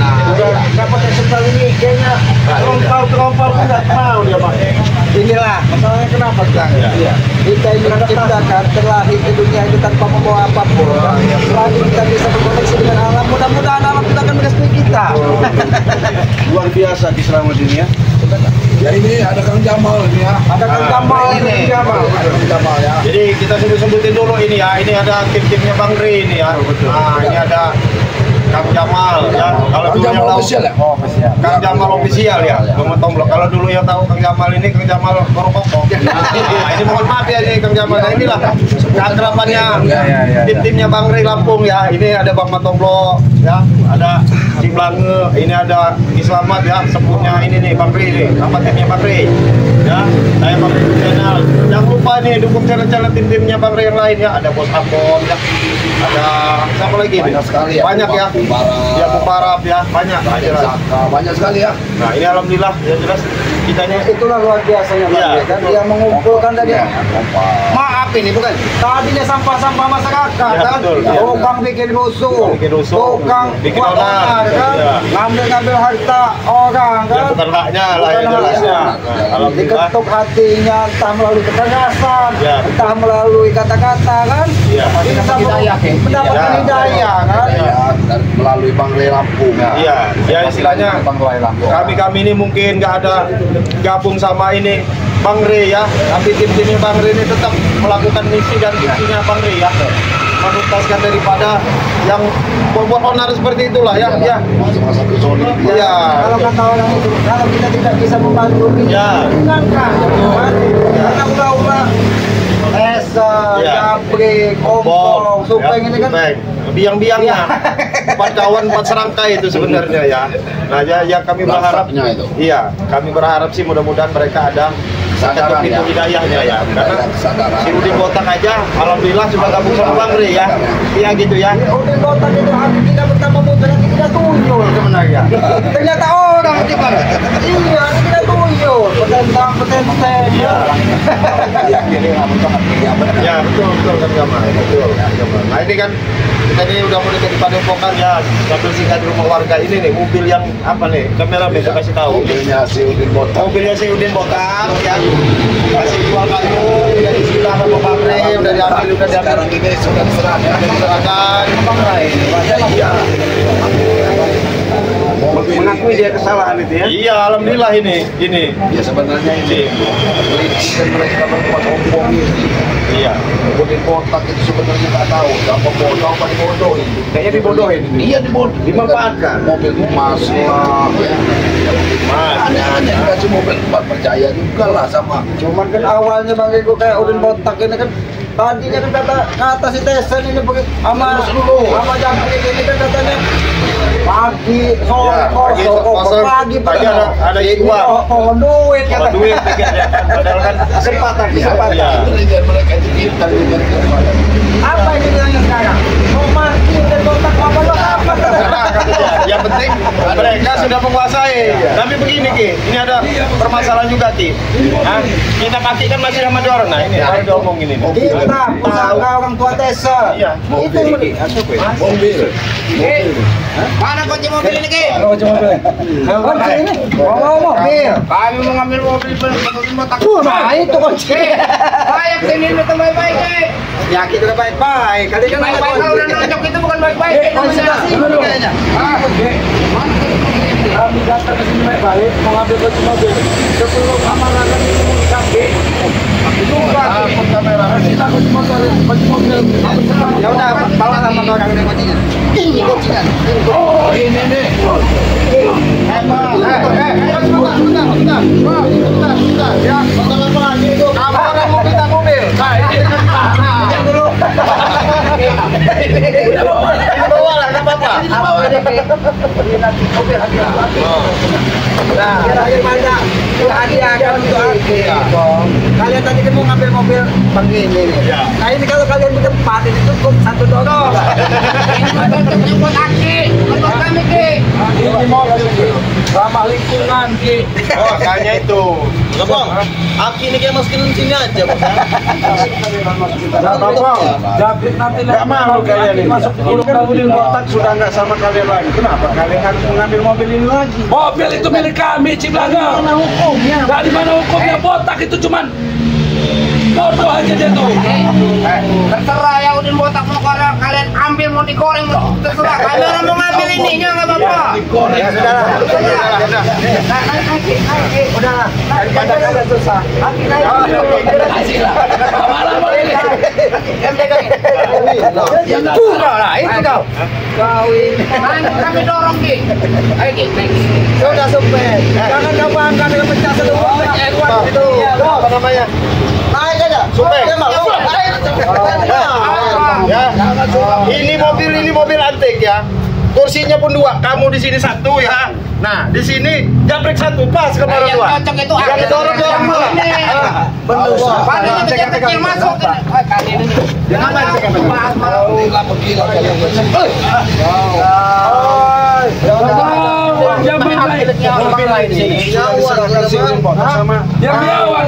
Nah, nggak pakai sendal ini kayaknya terompal pun nggak mau dia pakai. Inilah masalahnya kenapa Kang? Iya. Kita ini diciptakan terlahir ke dunia itu tanpa membawa apapun. Selagi kita bisa berkoneksi dengan alam, mudah-mudahan alam kita akan merestui kita. Luar biasa di Selamat ini ya. Ya ini ada Kang Jamal ini ya. Ada Kang Jamal ini. Kang Jamal ya. Jadi kita sebutin dulu ini ya. Ini ada tim-timnya Bang Ri ini ya. Nah, ini ada Kang Jamal ya. Kalau Kang dulu yang Jamal tahu official ya? Oh, siap. Kang Jamal official ya. Tomblok. Kalau dulu yang tahu Kang Jamal ini Kang Jamal Korokoko. Nah, ini mohon maaf ya ini Kang Jamal. Nah, inilah keakrabannya tim-timnya Bang Ri Lampung ya. Ini ada Bang Matomblok ya. Ada Ciblange, ini ada Islamat ya, sepupunya ini nih Bang Ri nih, apa timnya Bang Ri ya, saya Bang Ri channel. Jangan lupa nih dukung channel-channel tim-timnya Bang Ri yang lain ya, ada Bos Abon ya, ada siapa lagi nih? Banyak sekali ya. Banyak ya, ya Buparap ya, banyak Banyak sekali ya. Nah ini alhamdulillah ya jelas kitanya Itulah luar biasanya Bang Iya. Ri, kan dia mengumpulkan tadi. Maaf ini bukan. Tadinya sampah-sampah masyarakat Iya, kan, betul, iya. tukang bikin rusuh, Bikin rusuh, tukang bikin buat onar, kan, iya. ngambil harta orang ya kan, bukan haknya lah ya Bukan jelasnya. haknya. Nah, alhamdulillah diketuk hatinya entah melalui kekerasan, Ya. entah melalui kata-kata kan, Iya. bisa Hidayah, mendapatkan Iya. hidayah kan. Ya, dan melalui Bang Ri Lampung. Iya, ya istilahnya Bang Ri Lampung. kami ini mungkin nggak ada gabung sama ini Bang Ri ya, tapi tim-timnya Bang Ri ini tetap melakukan misi dan misinya Bang Ri ya, menuntaskan daripada yang buat onar seperti itulah ya, ya. Masa-masa solid. Iya. Kalau kata orang itu, kalau kita tidak bisa membantu ini, Ya. ingatkan, kan? Karena ulah-ulah Esa, Ya. Jabrik, Ompong, Supeng ini kan biang-biangnya empat kawan empat serangkai itu sebenarnya ya. Nah ya kami berharap Langsatnya itu. iya kami berharap sih mudah-mudahan mereka ada Kesadaran, pintu ya. hidayahnya ya, karena Kesadaran. si Udin Botak aja alhamdulillah sudah gabung sama Bang Ri ya, iya gitu ya. Udin Botak itu hati kita pertama muncul nanti kita tuyul sebenarnya. Ternyata orang itu kan. Iya, nanti kita tuyul. Petentang. Iya. Ya betul kan Gamal, betul. Nah ini kan kita ini udah mau dekat di Padepokan ya, sambil singkat di rumah warga ini nih mobil yang apa nih kamera bisa kasih tahu. Mobilnya si Udin Botak. Mobilnya si Udin Botak ya, masih jual kayu, udah disita sama Bang Ri, udah diambil. Sekarang ini sudah diserahkan. Udah diserahkan Bang Ri. Iya. Mengakui dia kesalahan itu ya. Iya, alhamdulillah ini. Ya sebenarnya ini dan mereka berbuat ompong ini. Iya. Udin Botak itu sebenarnya nggak tahu apa bodoh apa dibodohin. Kayaknya dibodohin. Iya dibodohin. Dimanfaatkan. Mobil emas lah. Ada dikasih mobil emas percaya juga lah sama. Cuman kan awalnya Bang Eko kayak Udin Botak ini kan tadinya kan kata si Tesen ini sama Jabrik ini kan katanya pagi sore Pagi ada uang. Pohon duit Kalau kata. duit pikirnya kan, padahal kan Kesempatan. Iya. Dan mereka itu kita Apa ini bilangnya sekarang? Mau mati Udin Botak apa Yang penting mereka sudah menguasai. Tapi begini Ki, ini ada permasalahan juga Ki. Hah? Kita kaki kan masih sama dia orang. Nah ini baru diomongin ini. Kita usaha orang tua desa. Iya. Itu mobil. Mana kunci mobil ini, Ki? kunci ini. Mau mobil. Kami mau ngambil mobil motak. Nah itu kunci. Kayak sini itu baik-baik, Ki. Ya kita udah baik-baik. Kali kan ada Baik-baik kalau udah nonjok itu bukan baik-baik. kayaknya. Kami datang ke sini baik-baik, mau ngambil kunci mobil. Sebelum amalan itu kaki. Itu kita kunci mobil. Ya udah, bawa sama orang ini kuncinya. Ini kuncinya. Oh ini nih. Sebentar. Ya, apa lagi itu? Kamu orang mau minta mobil. Nah, ini dulu. Ini bawa lah, nggak apa-apa. Nah, terakhir banyak hadiah kan untuk hadiah. Kalian tadi kan mau ngambil mobil begini nih. Ya. Nah ini kalau kalian berempat ini cukup satu dorong. Ini buat aki, buat kami, Ki. Ini mau ramah lingkungan, Ki. Oh, kayaknya itu. Bang, aki ini kayak masukin sini aja, Bang. Japit nanti nggak mau kalian ini. Mobil botak sudah nggak sama kalian lagi. Kenapa kalian harus mengambil mobil ini lagi? Mobil itu milik kami, Ciblaga. Mana hukumnya? Dari mana hukumnya? Botak itu cuman bodoh aja dia tuh. Terserah ya udin botak mau kalian ambil mau digoreng mau terserah. Kalian mau ngambil ininya nggak apa-apa. Ya sudah. Udah, daripada kalian susah. Nah, itu kau. Kawin. Kami dorong Ki. Ayo Ki, naik. Sudah supir. Jangan kau bangga dengan pecah seluruh itu. Apa namanya? Naik aja. Supir. Ya. Ini mobil antik ya. Kursinya pun 2, kamu di sini 1 ya. Nah, di sini jabrek 1 pas kemarin Yang 2. cocok itu Jangan dorong malah. Bentuk Padahal itu kecil masuk. Kali ini. Jangan main pegang-pegang. Enggak begila kalian. mobil lain sini. Yang biawak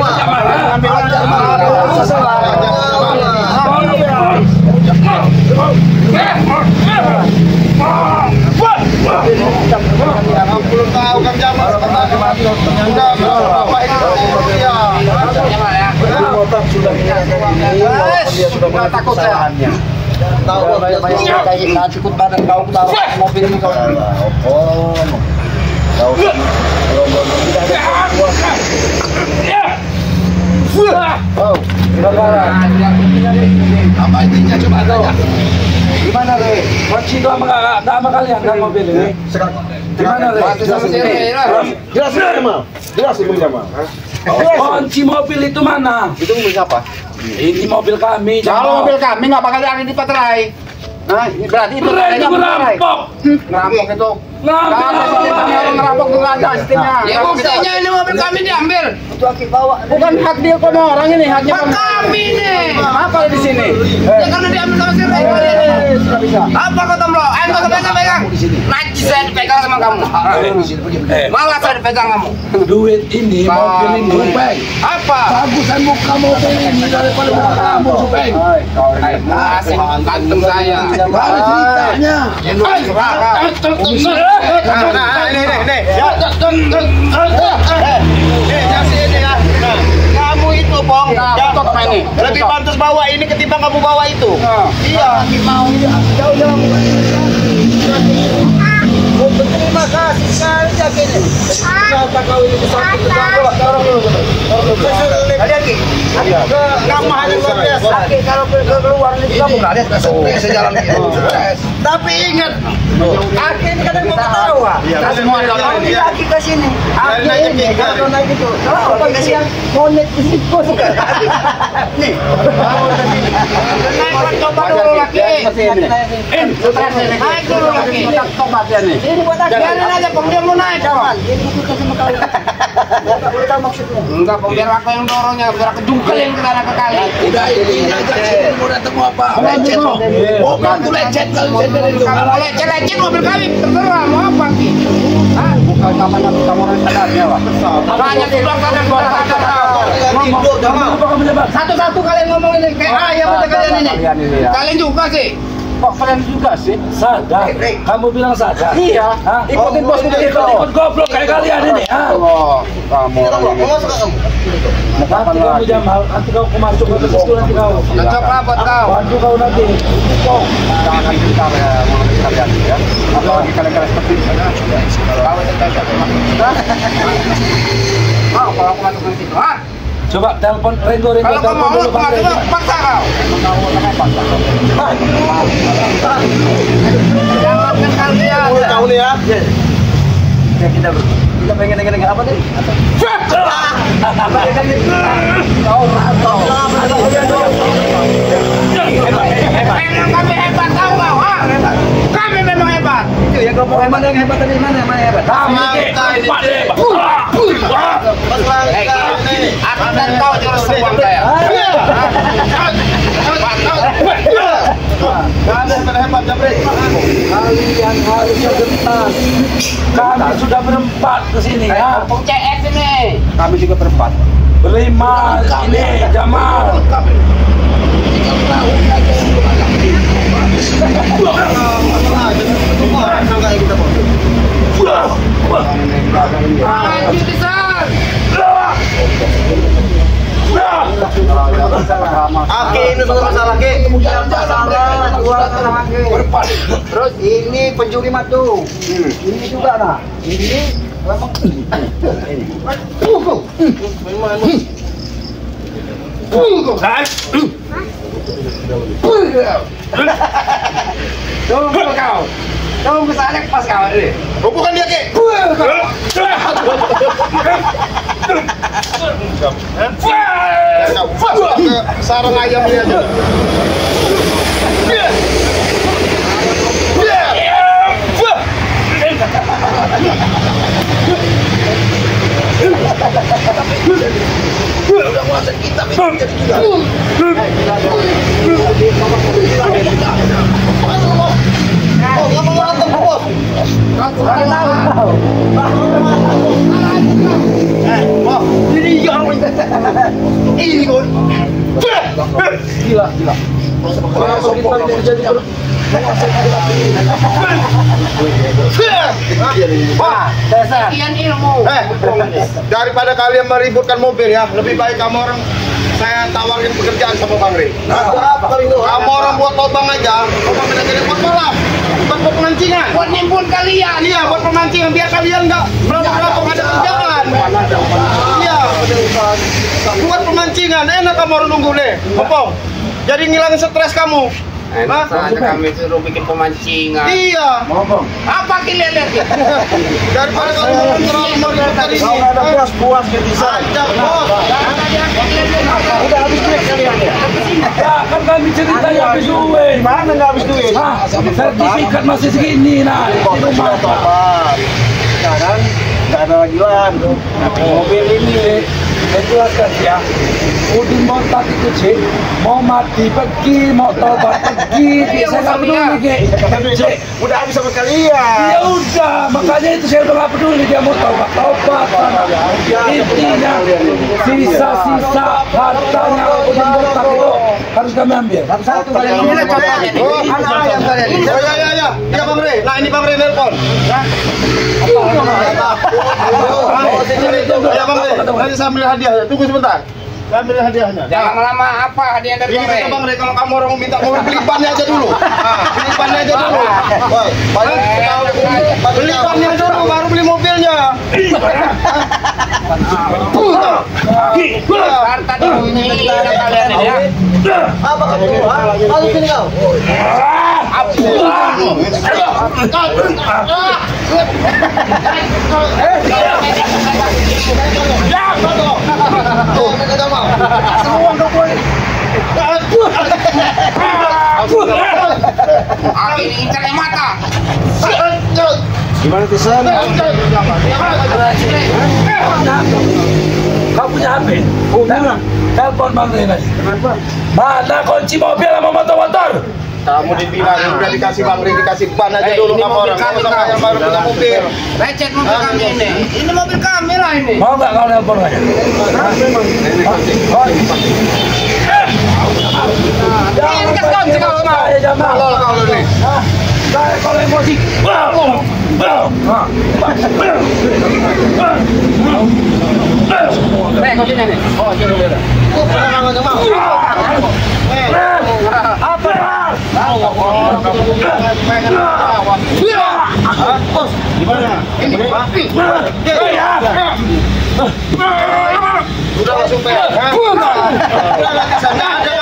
Belum tahu Kang Jamal Dia sudah takut kesalahannya. Tahu banyak ikut badan kau taruh mobil ini kau. Apa intinya coba tanya. Gimana Re? kunci itu sama kalian kan mobil ini. Gimana Re? Jelasin Jamal. Jelasin Jamal. Kunci mobil itu mana? Itu mobil siapa? Ini mobil kami. Kalau mobil kami nggak bakal ada di paterai. Nah, ini berarti itu Itu ngerampok. ngerampok itu. Ngerampok. Ngerampok itu ada sistemnya. Ya buktinya ini mobil kami diambil. Bukan hak dia kok orang ini haknya kami nih. Apa di sini? Ya karena diambil sama si Rey. Apa kata Mlo? Ayo kau pegang. Najis saya dipegang sama kamu. Malah saya dipegang kamu. Duit ini, mobil ini, Supeng. Apa? Bagusan muka mobil ini daripada muka kamu, Supeng. Masih gantung saya. Gimana ceritanya? Nah, ini. Ya. Kasih ini ya. Nah, kamu itu, Bong. Ya, lebih pantas bawa ini ketimbang kamu bawa itu. Iya. Mau jauh-jauh. Terima kasih sekali jaketnya. Kenapa kau ini pesawat Lihat Ki. Kamu hanya luar biasa. Kalau keluar ini kamu nggak ada sejalan. Tapi ingat, Aki ini kadang mau ketawa. Aki ke sini. Aki ini kalau naik itu. Kalau kasih yang monet di situ. Nih. Naik coba dulu lagi. Naik dulu lagi. Ini buat Aki. Biarin aja Bang, dia mau naik kawan. Jadi ikut sama kau. Boleh tahu maksudnya? Enggak Bang, biar aku yang dorongnya, biar aku jungkelin ke sana ke kali. Udah ini aja sini mau datang mau apa? Lecet loh. Bukan tuh lecet kalau lecet itu. Kalau lecet-lecet mobil kami, terserah mau apa Ki? Hah? Kamu orang sadarnya lah. Makanya sudah kalian ngomong. Satu-satu kalian ngomong ini kayak ayam aja kalian ini. Kalian juga sih. Kok kalian juga sih? Sadar. Kamu bilang sadar. Iya. Hah? Ikutin bos itu. Ikut goblok kayak kalian ini. Hah? Kamu orang ini. Nanti kamu Jamal, nanti kau masuk ke situ nanti kau. Cocok lah buat kau. Bantu kau nanti. Jangan kita kalian ya. Apalagi kalian seperti ini. Kau mau kalau aku masuk ke situ, ah? Coba telepon Rengo Kalau kau telepon mau dulu Bang masuk, Rengo. paksa kau. Jangankan kalian. Kau nih ya. Kita pengen apa tadi? Memang kami hebat tahu kau, ah? Kami memang hebat. Itu ya kau mau mana yang hebat tadi mana yang hebat? Aku dan kau jelas semua saya. Nggak ada yang hebat Jabri. Kalian harusnya gentar. Kami sudah berempat ke sini ya. Kampung CS ini. Kami juga berempat. Berlima ini Jamal. Lanjut Tisan. Aki ini bukan masalah Ki. Terus ini pencuri madu. Ini juga nah. Ini Tunggu kau. Tunggu saya pas kau ini. Oh, bukan dia Ki. Ke sarang ayam ini aja. Udah nguasain kita, jadi gila. Oh, nggak mau nonton bos. Wah, ini yang ini kok. gila. Sekian ilmu. Daripada kalian meributkan mobil ya, lebih baik kamu orang saya tawarin pekerjaan sama Bang Rey. Kamu orang buat lubang aja, lubang jadi buat balap, bukan buat pemancingan. Buat nimbun kalian. Iya, buat pemancingan biar kalian nggak berapa ada kerjaan. Iya, buat pemancingan enak kamu orang nunggu nih, Popong. Jadi ngilangin stres kamu. Enak saja kami suruh bikin pemancingan. Iya. Apa kalian lihat? Daripada kamu terlalu meributkan ini. Kalau nggak ada puas gitu bisa. Ajak bos. Udah habis duit kalian ya? Ya kan kami ceritanya habis duit. Mana nggak habis duit? Nah, sertifikat masih segini nah. Di rumah. Tobat. Sekarang nggak ada lagi lan. Mobil ini Saya jelaskan ya. Udin mau tadi kecil, mau mati pergi, mau tobat pergi, saya nggak peduli Ki. udah habis sama kalian. Ya udah, makanya itu saya udah nggak peduli dia mau tobat. Intinya sisa-sisa hartanya Udin botak itu harus kami ambil. Satu kalian ini contohnya nih. Anak ayam kalian ini. Oh ya. Iya Bang Rey. Nah ini Bang Rey nelpon. Ya Bang Rey. Nanti saya ambil hadiah. Tunggu sebentar. Saya ambil hadiahnya. Jangan lama-lama apa hadiah dari Ini kata Bang Rey, kalau kamu orang minta mau beli bannya aja dulu. Beli bannya aja dulu. Beli bannya dulu, baru beli mobilnya. Harta ini kalian ini ya. Apa kamu? Lalu sini kau. Aki ini incar yang mata. Gimana Tisan? Kau punya HP? Punya. Telepon Bang Rey lagi. Kenapa? Mana kunci mobil sama motor-motor? Kamu dibilang udah dikasih Bang Rey, dikasih ban aja dulu Ini kamu mobil orang. kami, Kamu sama yang baru punya mobil. Lecet mobil kami ini. Ini mobil kami lah ini. Mau nggak kau nelpon aja? Ini kasih kau mau. Ya Jamal. Kalau nih. Saya kalau emosi. Kau sini nih. Oh, sini beda. Apa? Gimana? Ini udah langsung pegang. Udah lagi sana ada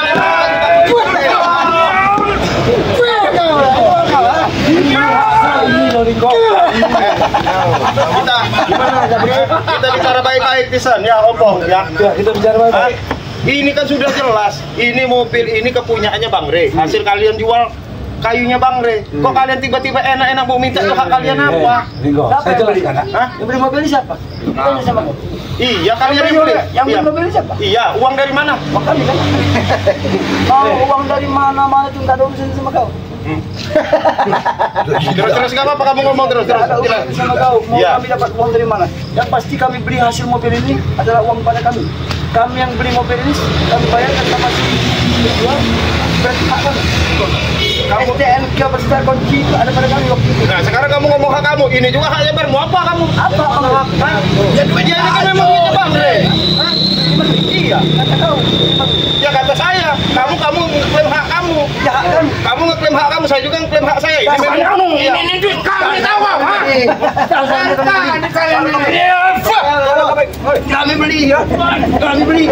kita bicara baik-baik Tisan ya Opong ya. Kita bicara baik-baik. Ini kan sudah jelas, ini mobil ini kepunyaannya Bang Rey. Hasil kalian jual kayunya Bang Rey. Kok kalian tiba-tiba enak-enak mau minta hak kalian apa? Ringo, saya jelaskan. Hah? Yang beli mobil ini siapa? Tanya sama kau. Iya, kalian yang beli. Yang beli mobil siapa? Iya, uang dari mana? Kami kan. Mau uang dari mana itu nggak ada urusan sama kau. Terus nggak apa-apa kamu ngomong terus. Nggak ada urusan sama kau. Mau Iya. kami dapat uang dari mana? Yang pasti kami beli hasil mobil ini adalah uang pada kami. Kami yang beli mobil ini kami bayarkan sama si penjual. Berarti hak kami. Kamu STNK beserta kunci itu ada pada kami waktu itu. Nah, sekarang kamu ngomong hak kamu. Ini juga haknya Bang. Mau apa kamu? Apa hak? Ya duitnya ini kan memang duitnya Bang Re. Iya, kata kau. Ya kata saya, kamu ngeklaim hak kamu. Ya hak kami. Kamu ngeklaim hak kamu, saya juga ngeklaim hak saya. Ini memang kamu. Iya. Ini duit kami tahu, ha? Kami beli ya. Kami beli.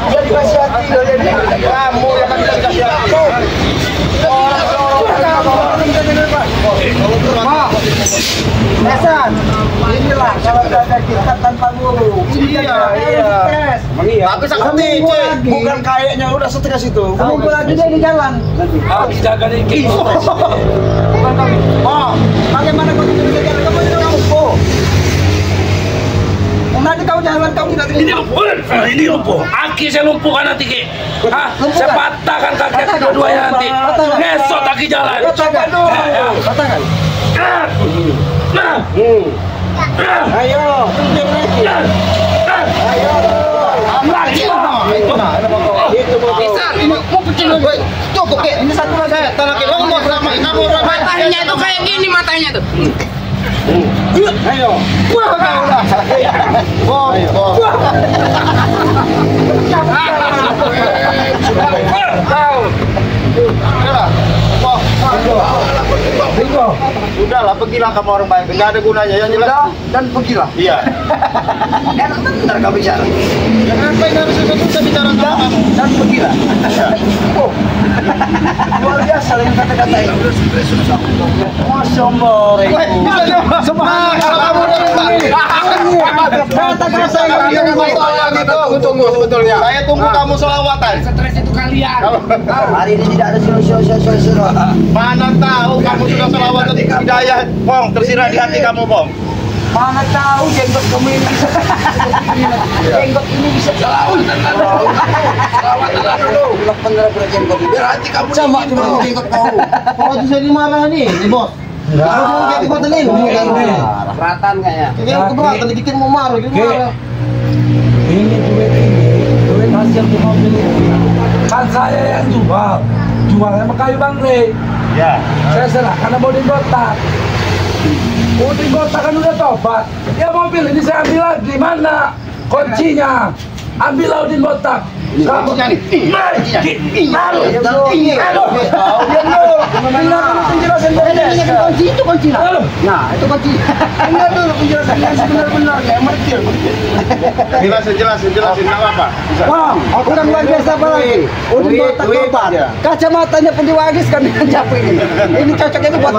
Jadi kasih hati Kamu yang akan dikasih hati. Hasan, inilah kalau ada kita tanpa guru. Iya. Aku sakti, Bukan kayaknya udah stres itu. Kamu lagi dia di jalan. Harus jaga dikit. Bukan kami. Oh, bagaimana kau tidak di jalan? Kamu tidak mampu. Nanti kau jalan kau tidak Ini lumpuh. Aki saya lumpuhkan nanti ki. Hah? Saya patahkan kaki kedua-duanya nanti. Besok kaki jalan. Katakan. Katakan. Ayo, tunjuk lagi. Ayo. Lagi. Itu Bisa, ini mau kecil gue. Cukup deh. Ini satu lagi. Tolongin ngomong sama kamu. matanya tuh kayak gini matanya tuh. Ayo. Wah, kau dah. Udahlah, pergilah kamu orang baik. Enggak ada gunanya yang jelas. Dan pergilah. Iya. Enak benar kau bicara. Kenapa ini harus susah bicara sama kamu? Dan pergilah. Oh. Luar biasa yang kata-kata itu. Masya Allah. Semua kalau kamu Katakan saya tunggu sebetulnya. Saya tunggu kamu selawatan. Stres itu kalian. hari ini tidak ada solusi. Mana tahu kamu sudah selawatan hidayah, Bong, tersirat di hati kamu, Bong. Mana tahu jenggot kamu ini bisa jenggot ini bisa selawatan dulu. Benar jenggot biar hati kamu sama cuma jenggot kau. Kalau itu saya dimarah nih, bos. Kalau kayak keberatan ini, Keberatan kayaknya. kayak keberatan dikit mau marah, gitu marah. Ini duit hasil di mobil ini. Kan saya yang jual sama kayu Bang Rey. Ya. Saya serahkan sama Udin Botak. Udin Botak kan udah tobat. Ya mobil ini saya ambil lagi, mana kuncinya? Ambil Udin Botak. Kamu Kuncinya nih. Penjelasan kunci itu kunci lah. Nah, itu kunci. Enggak dulu penjelasan yang sebenar-benarnya yang merikil. Jelasin, enggak apa-apa. Bang, kurang luar biasa apa lagi? Udah botak tobat. Kacamatanya pun diwagis kan dengan capu ini. Ini cocoknya itu buat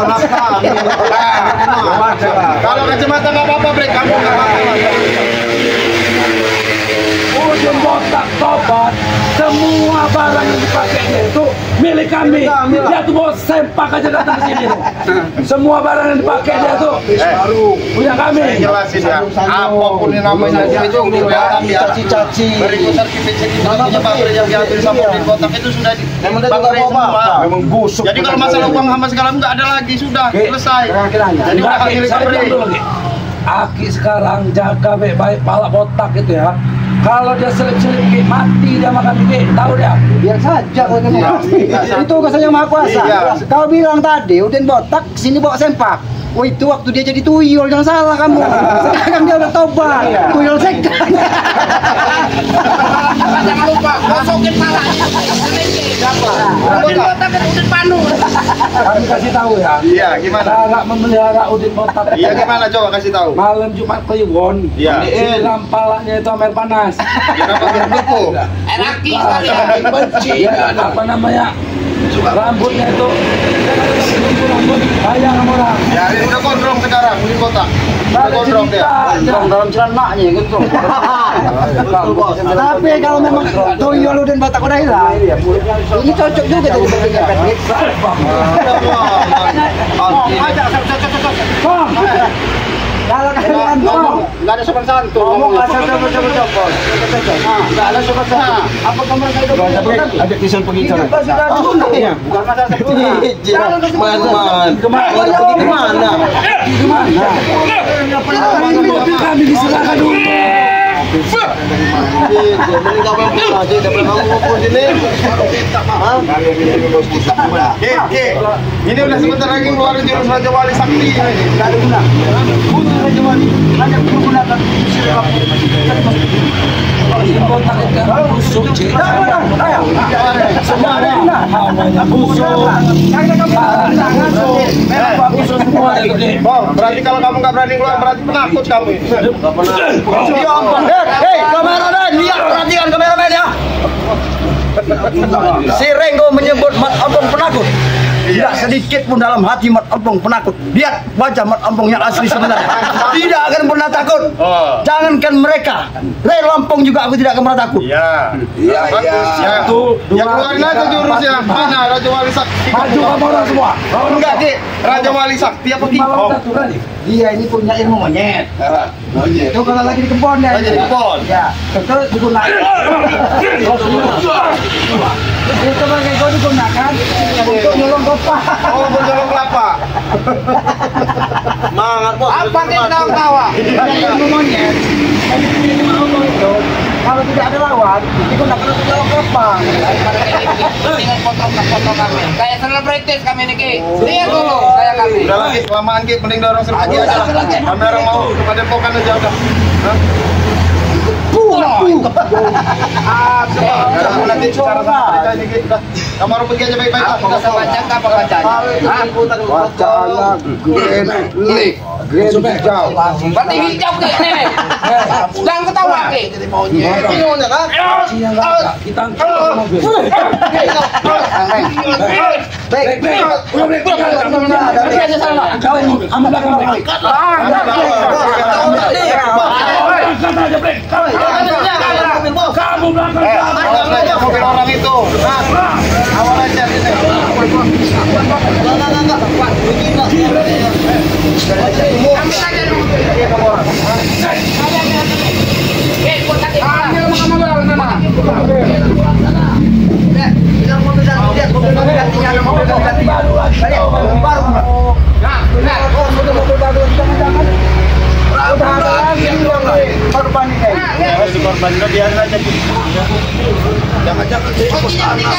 Kalau kacamata nggak apa-apa, Bre. Kamu nggak apa-apa. Udin Botak tobat. Semua barang yang dipakainya itu milik kami. Dia tuh bawa sempak aja datang ke sini tuh. Semua barang yang dipakai dia tuh punya kami. Saya jelasin ya. Apapun yang namanya itu caci-caci. berikut sertifikat punya pabrik yang diambil sama Udin Botak itu sudah di Memang Bangre semua. Memang busuk. Jadi kalau masalah uang sama segala nggak ada lagi, sudah selesai. Jadi udah hak milik Saya pabrik. bilang dulu lagi. Aki sekarang jaga baik-baik pala botak itu ya. Kalau dia selip-selip mati dia makan dikit, tahu dia. Biar saja itu kesannya maha kuasa. Iya. Kau bilang tadi Udin Botak sini bawa sempak. Oh itu waktu dia jadi tuyul, jangan salah kamu. Sekarang dia udah tobat, tuyul sekan. Jangan lupa masukin pala. Udin Botak dan Udin Panu. Kami kasih tahu ya. Iya, gimana? Cara memelihara Udin Botak. Iya, gimana coba kasih tahu. Malam Jumat Kliwon. Iya. Siram palanya itu air panas. Kenapa biar beku? Eraki sekalian. Ya, apa namanya? Rambutnya itu rambut kayak kamu orang. Ya, ini udah gondrong sekarang, Udin Botak. Udah gondrong dia. Gondrong dalam celananya gondrong. Tapi kalau memang tuyul Udin Botak udah hilang, ini cocok juga jadi berpikir. Kalau kalian ngomong, Nggak ada sopan santun. ngomong asal coba. Nggak ada sopan santun. Apa mereka itu? Ada kisah pergi sana. Itu sudah sempurna ya. Bukan masalah sempurna. Kemana? Mobil kami diserahkan dulu. Mending kamu pulang aja, daripada kamu ngumpul sini. Ini udah sebentar lagi keluar jurus Raja Wali Sakti ini. Tidak ada guna. Khusus Raja Wali hanya menggunakan sirap. Semua ada namanya busuk. Bang, berarti kalau kamu nggak berani keluar berarti penakut kamu ini. Hei, kameramen, lihat perhatikan kameramen ya. Si Renggo menyebut Mat Ampong penakut. Tidak sedikit pun dalam hati Mat Ampong penakut. Lihat wajah Mat Ampong yang asli sebenarnya. Tidak akan pernah takut. Jangankan mereka, Ray Lampung juga aku tidak akan pernah takut. Iya. Iya, iya. Ya keluarin aja jurusnya. Mana Raja Wali Sakti? Maju kamu orang semua. Enggak, Dik. Raja Wali Sakti apa Malam Kiko? satu kali. Dia ini punya ilmu monyet. Monyet. Itu kalau lagi di kebun ya. Lagi di kebun. Ya, terus digunakan. Itu pakai kau digunakan untuk nyolong kopa. Oh, berjolong kelapa. Mangat bos. Apa dia ketawa-tawa? Ilmu monyet. Kalau tidak ada lawan, digunakan untuk nyolong kopa. Dengan foto kami. Kayak selebritis kami nih, Ki. Lihat dulu kayak kami. Udah lagi kelamaan Ki, mending dorong seru aja. Kami orang mau kepada pokan aja udah. Kamu nanti bicara sama mereka ini Ki. Udah. Kamu harus pergi aja baik-baik. Apa baca apa bacanya? Bacaannya Green hijau. Berarti hijau deh nih. Jangan ketawa, Ki. Kita angkat mobil. Baik. Udah break. Pergi aja sana. Kau ambil belakang break. Angkat aja break. Kamu belakang. Awas aja mobil orang itu. Awas aja ini. Ambil aja dulu. Buat kaki. Ambil mobil sana. Korban dia aja. Jangan-jangan dia ikut anak.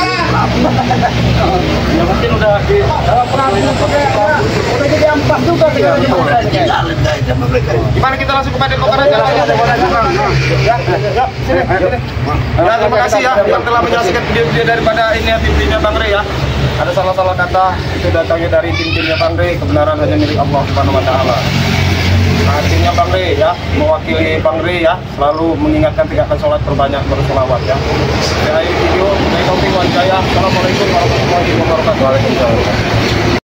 Ya mungkin udah di Udah jadi ampas juga. Gimana kita langsung kepada pokan aja. Nah, terima kasih ya yang telah menjelaskan video-video daripada ini ya tim-timnya Bang Rey ya. Ada salah-salah kata itu datangnya dari tim-timnya Bang Rey, kebenaran hanya milik Allah Subhanahu wa taala. Nah, timnya Bang Rey ya, mewakili Bang Rey ya, selalu mengingatkan tingkatkan sholat berbanyak bersolawat ya. Dari video, dari topik wajah. Assalamualaikum warahmatullahi wabarakatuh.